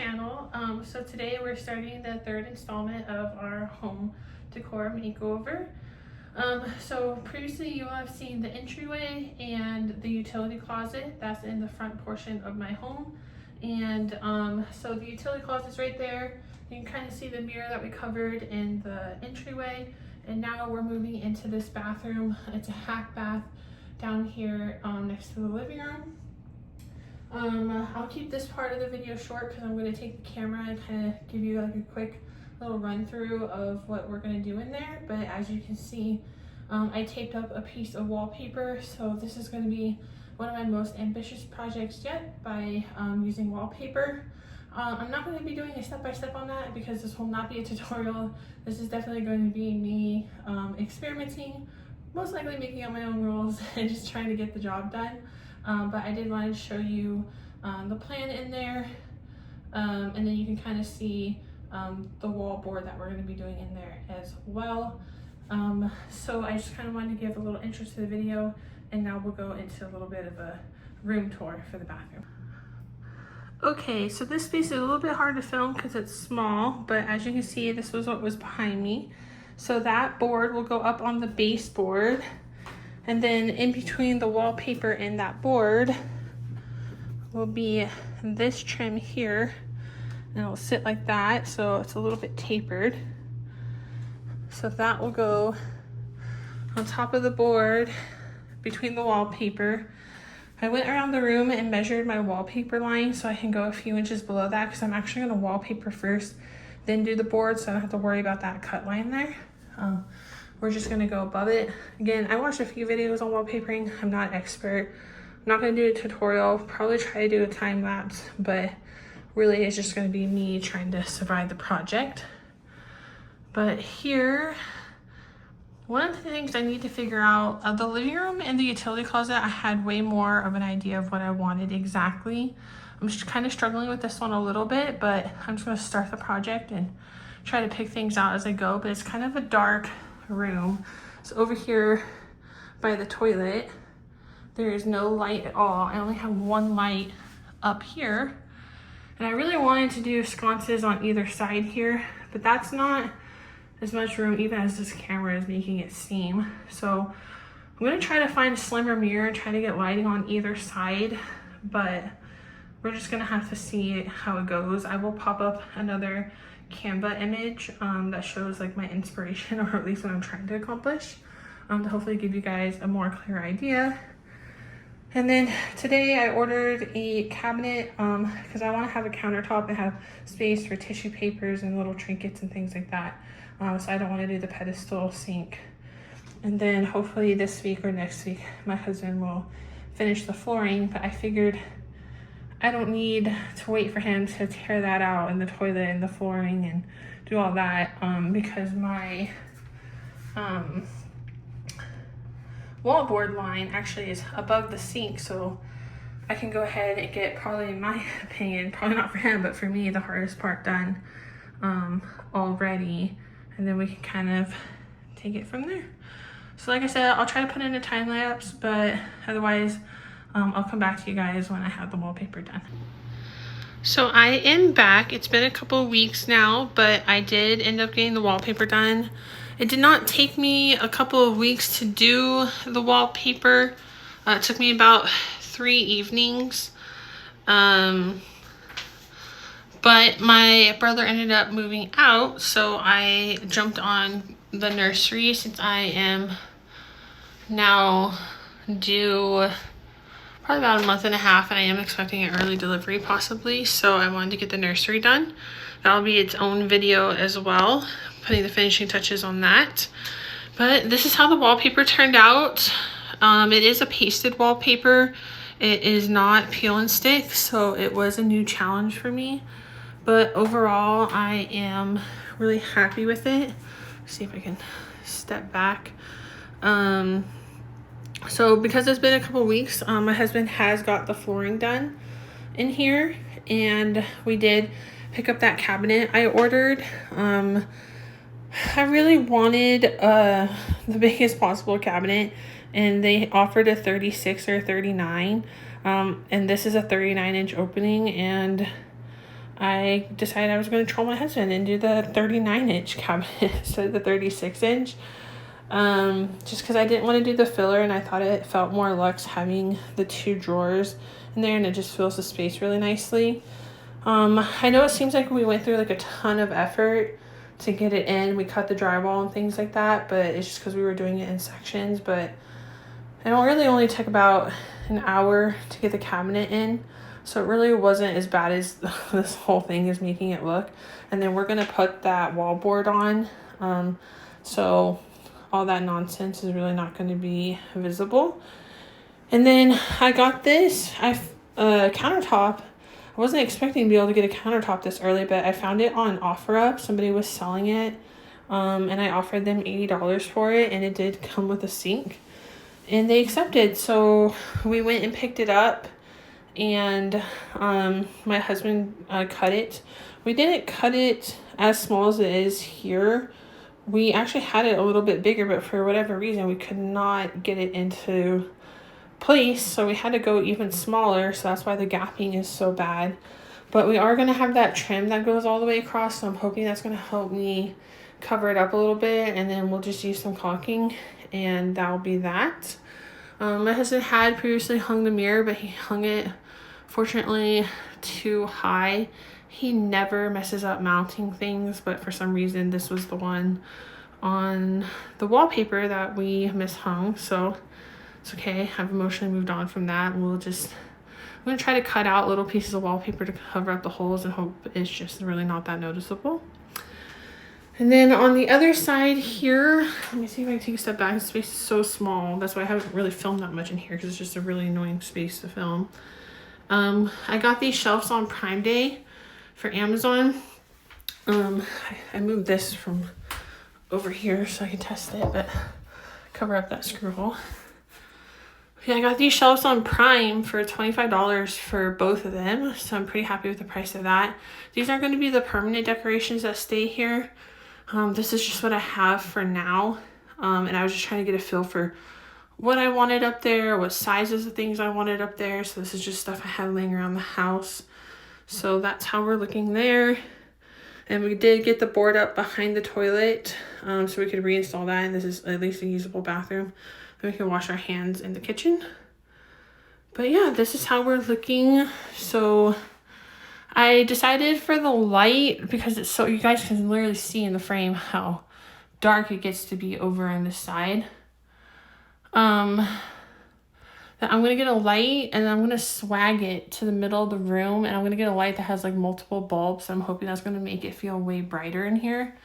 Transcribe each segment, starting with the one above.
channel. So today we're starting the third installment of our home decor makeover. So previously you will have seen the entryway and the utility closet that's in the front portion of my home. And so the utility closet's right there. You can kind of see the mirror that we covered in the entryway. And now we're moving into this bathroom. It's a hack bath down here next to the living room. I'll keep this part of the video short because I'm going to take the camera and kind of give you like a quick little run through of what we're going to do in there. But as you can see, I taped up a piece of wallpaper, so this is going to be one of my most ambitious projects yet by using wallpaper. I'm not going to be doing a step-by-step on that because this will not be a tutorial. This is definitely going to be me experimenting, most likely making up my own rules and just trying to get the job done. But I did want to show you the plan in there, and then you can kind of see the wall board that we're going to be doing in there as well. So I just kind of wanted to give a little intro to the video, and now we'll go into a little bit of a room tour for the bathroom. Okay, so this space is a little bit hard to film because it's small, but as you can see, this was what was behind me. So that board will go up on the baseboard. And then in between the wallpaper and that board will be this trim here, and it'll sit like that, so it's a little bit tapered. So that will go on top of the board between the wallpaper. I went around the room and measured my wallpaper line so I can go a few inches below that because I'm actually going to wallpaper first, then do the board, so I don't have to worry about that cut line there. We're just gonna go above it. Again, I watched a few videos on wallpapering. I'm not an expert. I'm not gonna do a tutorial, probably try to do a time lapse, but really it's just gonna be me trying to survive the project. But here, one of the things I need to figure out, the living room and the utility closet, I had way more of an idea of what I wanted exactly. I'm just kind of struggling with this one a little bit, but I'm just gonna start the project and try to pick things out as I go. But it's kind of a dark room. So over here by the toilet, there is no light at all. I only have one light up here. And I really wanted to do sconces on either side here, but that's not as much room even as this camera is making it seem. So I'm gonna try to find a slimmer mirror and try to get lighting on either side, but we're just gonna have to see how it goes. I will pop up another Canva image that shows like my inspiration, or at least what I'm trying to accomplish, to hopefully give you guys a more clear idea. And then today I ordered a cabinet because I want to have a countertop and have space for tissue papers and little trinkets and things like that. So I don't want to do the pedestal sink. And then hopefully this week or next week my husband will finish the flooring, but I figured I don't need to wait for him to tear that out and the toilet and the flooring and do all that because my wall board line actually is above the sink, so I can go ahead and get, probably in my opinion, probably not for him, but for me, the hardest part done already, and then we can kind of take it from there. So like I said, I'll try to put in a time lapse, but otherwise I'll come back to you guys when I have the wallpaper done. So I am back. It's been a couple of weeks now, but I did end up getting the wallpaper done. It did not take me a couple of weeks to do the wallpaper. It took me about 3 evenings. But my brother ended up moving out, so I jumped on the nursery since I am now due probably about a month and a half, and I am expecting an early delivery possibly, so I wanted to get the nursery done. That'll be its own video as well, putting the finishing touches on that. But this is how the wallpaper turned out. It is a pasted wallpaper. It is not peel and stick, so it was a new challenge for me. But overall, I am really happy with it. Let's see if I can step back. So because it's been a couple weeks, my husband has got the flooring done in here, and we did pick up that cabinet I ordered. I really wanted the biggest possible cabinet, and they offered a 36 or 39, and this is a 39-inch opening, and I decided I was going to troll my husband and do the 39-inch cabinet instead of the 36-inch. Just because I didn't want to do the filler, and I thought it felt more luxe having the 2 drawers in there, and it just fills the space really nicely. I know it seems like we went through like a ton of effort to get it in. We cut the drywall and things like that, but it's just because we were doing it in sections. But it really only took about an hour to get the cabinet in, so it really wasn't as bad as this whole thing is making it look. And then we're gonna put that wallboard on, so all that nonsense is really not going to be visible. And then I got this countertop. I wasn't expecting to be able to get a countertop this early, but I found it on OfferUp. Somebody was selling it, and I offered them $80 for it, and it did come with a sink, and they accepted. So we went and picked it up, and my husband cut it. We didn't cut it as small as it is here. We actually had it a little bit bigger, but for whatever reason, we could not get it into place, so we had to go even smaller, so that's why the gapping is so bad. But we are going to have that trim that goes all the way across, so I'm hoping that's going to help me cover it up a little bit, and then we'll just use some caulking, and that'll be that. My husband had previously hung the mirror, but he hung it, fortunately, too high. He never messes up mounting things, but for some reason this was the one on the wallpaper that we mishung, so it's okay. I've emotionally moved on from that. I'm gonna try to cut out little pieces of wallpaper to cover up the holes and hope it's just really not that noticeable. And then on the other side here, let me see if I can take a step back. The space is so small. That's why I haven't really filmed that much in here, because it's just a really annoying space to film. I got these shelves on Prime Day for Amazon. I moved this from over here so I can test it, but cover up that screw hole. Yeah, I got these shelves on Prime for $25 for both of them, so I'm pretty happy with the price of that. These are going to be the permanent decorations that stay here. This is just what I have for now, and I was just trying to get a feel for what I wanted up there, what sizes of things I wanted up there. So this is just stuff I have laying around the house. So that's how we're looking there. And we did get the board up behind the toilet, so we could reinstall that, and this is at least a usable bathroom. Then we can wash our hands in the kitchen. But yeah, this is how we're looking. So I decided for the light, because it's so, you guys can literally see in the frame how dark it gets to be over on this side. That I'm gonna get a light, and I'm gonna swag it to the middle of the room, and I'm gonna get a light that has like multiple bulbs. I'm hoping that's gonna make it feel way brighter in here.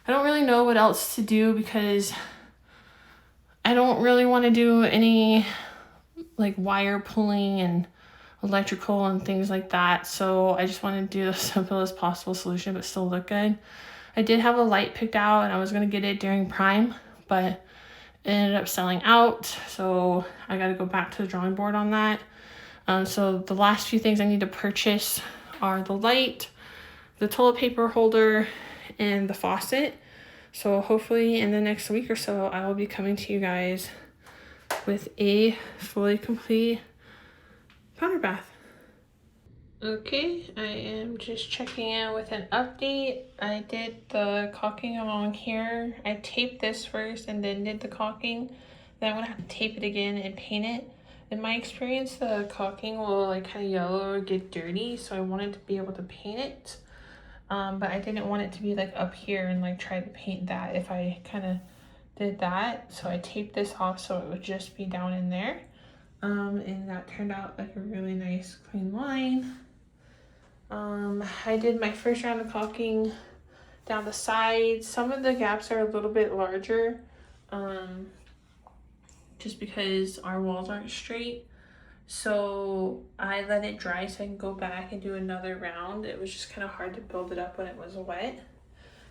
I don't really know what else to do, because I don't really want to do any like wire pulling and electrical and things like that. So I just want to do the simplest possible solution, but still look good. I did have a light picked out, and I was gonna get it during Prime, but it ended up selling out, so I got to go back to the drawing board on that. So the last few things I need to purchase are the light, the toilet paper holder, and the faucet. So hopefully in the next week or so, I will be coming to you guys with a fully complete powder bath. Okay, I am just checking in with an update. I did the caulking along here. I taped this first and then did the caulking. Then I'm gonna have to tape it again and paint it. In my experience, the caulking will like kind of yellow or get dirty, so I wanted to be able to paint it. But I didn't want it to be like up here and like try to paint that if I kind of did that. So I taped this off so it would just be down in there. And that turned out like a really nice clean line. I did my first round of caulking down the sides. Some of the gaps are a little bit larger, just because our walls aren't straight. So I let it dry so I can go back and do another round. It was just kind of hard to build it up when it was wet.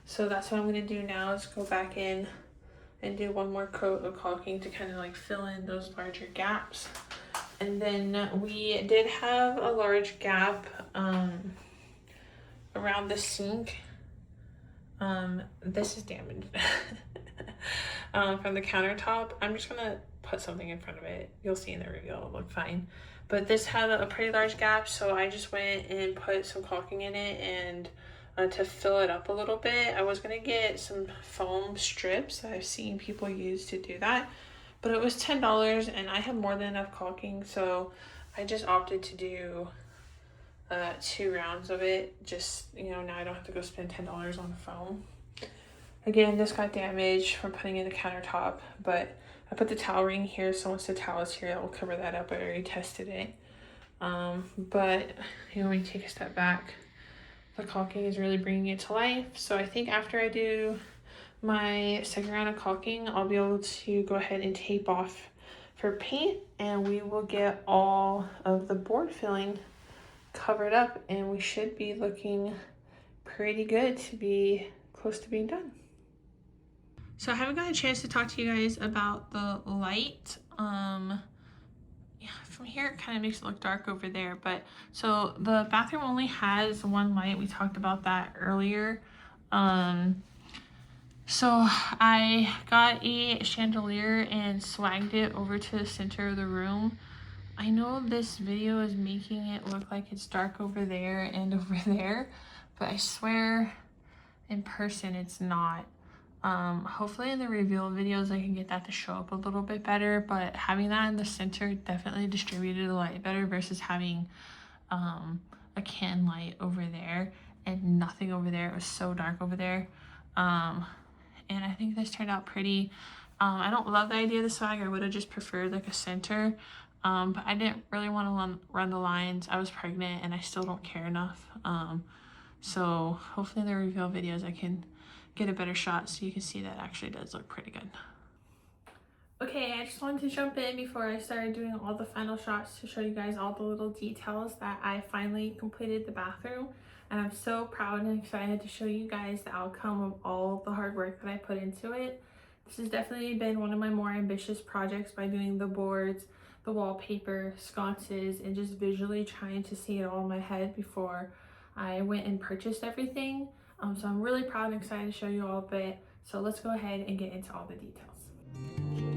So that's what I'm gonna do now, is go back in and do one more coat of caulking to kind of like fill in those larger gaps. And then we did have a large gap around the sink. This is damaged from the countertop. I'm just gonna put something in front of it. You'll see in the review, it'll look fine. but this had a pretty large gap, so I just went and put some caulking in it and to fill it up a little bit. I was gonna get some foam strips that I've seen people use to do that, but it was $10 and I had more than enough caulking, so I just opted to do 2 rounds of it. Just, you know, now I don't have to go spend $10 on foam. Again, this got damaged from putting in the countertop, but I put the towel ring here, so once the towel is here, I will cover that up. I already tested it. But, you know, when you take a step back, the caulking is really bringing it to life. So I think after I do my second round of caulking, I'll be able to go ahead and tape off for paint, and we will get all of the board filling covered up, and we should be looking pretty good to be close to being done. So I haven't got a chance to talk to you guys about the light. Yeah, from here it kind of makes it look dark over there, but so the bathroom only has one light. We talked about that earlier. So I got a chandelier and swagged it over to the center of the room. I know this video is making it look like it's dark over there and over there, but I swear in person it's not. Hopefully in the reveal videos I can get that to show up a little bit better, but having that in the center definitely distributed the light better versus having a can light over there and nothing over there. It was so dark over there. And I think this turned out pretty. I don't love the idea of the swag. I would have just preferred like a center, but I didn't really want to run the lines. I was pregnant and I still don't care enough. So hopefully in the reveal videos I can get a better shot so you can see that actually does look pretty good. Okay, I just wanted to jump in before I started doing all the final shots to show you guys all the little details that I finally completed the bathroom. And I'm so proud and excited to show you guys the outcome of all the hard work that I put into it. This has definitely been one of my more ambitious projects by doing the boards, the wallpaper, sconces, and just visually trying to see it all in my head before I went and purchased everything. So I'm really proud and excited to show you all of it. So let's go ahead and get into all the details.